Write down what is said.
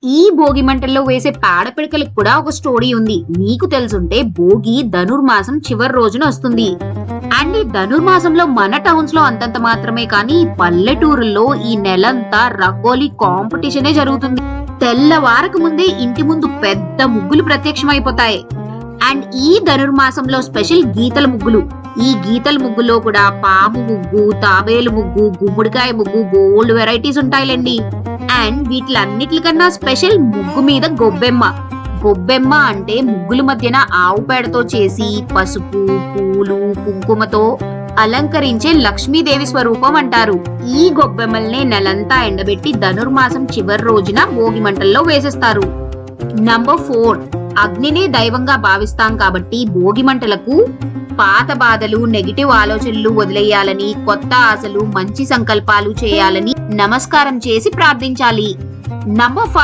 ఈ భోగి మంటల్లో వేసే పేడ పిడకలకు కూడా ఒక స్టోరీ ఉంది. మీకు తెలుసుంటే భోగి ధనుర్మాసం చివరి రోజున వస్తుంది. అండ్ ఈ ధనుర్మాసంలో మన టౌన్స్ లో అంతంత మాత్రమే కానీ పల్లెటూరుల్లో ఈ నెలంతా రంగోలీ కాంపిటీషనే జరుగుతుంది. తెల్లవారకు ముందే ఇంటి ముందు పెద్ద ముగ్గులు ప్రత్యక్షమైపోతాయి. అండ్ ఈ ధనుర్మాసంలో స్పెషల్ గీతల ముగ్గులు. ఈ గీతల ముగ్గులో కూడా పాము ముగ్గు, తాబేలు ముగ్గు, గుమ్మడికాయ ముగ్గు, బోల్డ్ వెరైటీస్ ఉంటాయిలేండి. అండ్ వీటిలన్నిటికన్నా స్పెషల్ ముగ్గు మీద గొబ్బెమ్మ. గొబ్బెమ్మ అంటే ముగ్గుల మధ్యన ఆవు పేడతో చేసి పసుపు, పూలు, కుంకుమతో అలంకరించే లక్ష్మీదేవి స్వరూపం అంటారు. ఈ గొబ్బెమ్మల్ని నెలంతా ఎండబెట్టి ధనుర్మాసం చివరి రోజున భోగి మంటల్లో వేసేస్తారు. నంబర్ 4, అగ్నిని దైవంగా భావిస్తాం కాబట్టి భోగి మంటలకు పాత బాధలు, నెగిటివ్ ఆలోచనలు వదిలేయాలని, కొత్త ఆశలు, మంచి సంకల్పాలు చేయాలని నమస్కారం చేసి ప్రార్థించాలి. నంబర్ 5